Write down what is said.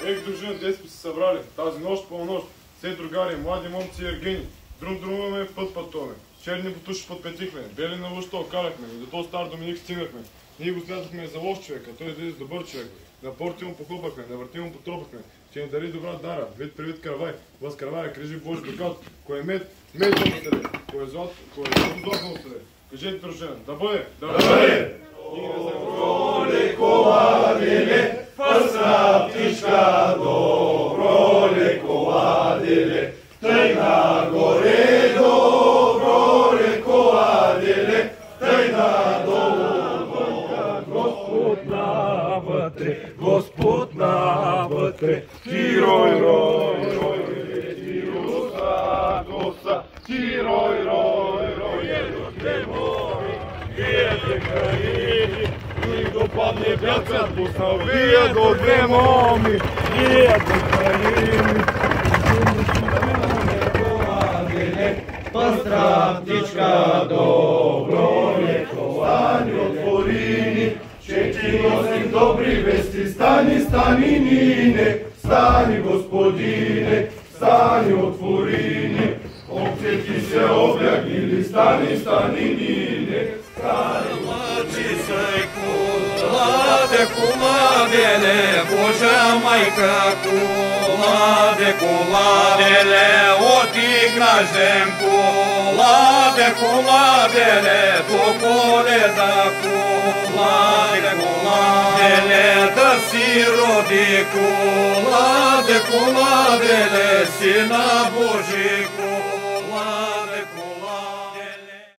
Ех, дружина, де сме се събрали. Тази нощ, полунощ, все другари, млади момци и ергени. Друмваме, път пътуваме. Черни бутуши подпетихме, бели на лъща окаляхме и до този стар Доминик стигнахме. Ние го смятахме за лош човек, а той излезе добър човек. На порти му похлопахме, на върти му потропахме. Ще ни дари добра дара, вид при вид каравай, възкарвай, крижи Божи доказ. Кой е мед, мед да остави. Кой е злато, злато да остави. Кажете, дружина, да бъде! Да бъде! Добро лековаделе, пъстра птичка, добро лековаделе, тъй нагоре, добро лековаделе, тъй надолу, Господ навътре, Господ навътре, тирой, рой, рой, тируса, доса, тирой, рой, рой, едоте мори, виете краини, и допадне бял цвят пуснал, вие до две моми, виете краини. Пъстра птичка, добро лековани отворини, ще ти носим добри вести, стани, стани, нине, стани, Господине, стани, отворини, овце ти се облягнили, стани, стани, нине, стани, Младши сăi culade, culadele, Boža Majka culadele, otignažem culadele, topole da culadele, da si rodi culadele, Sina Božji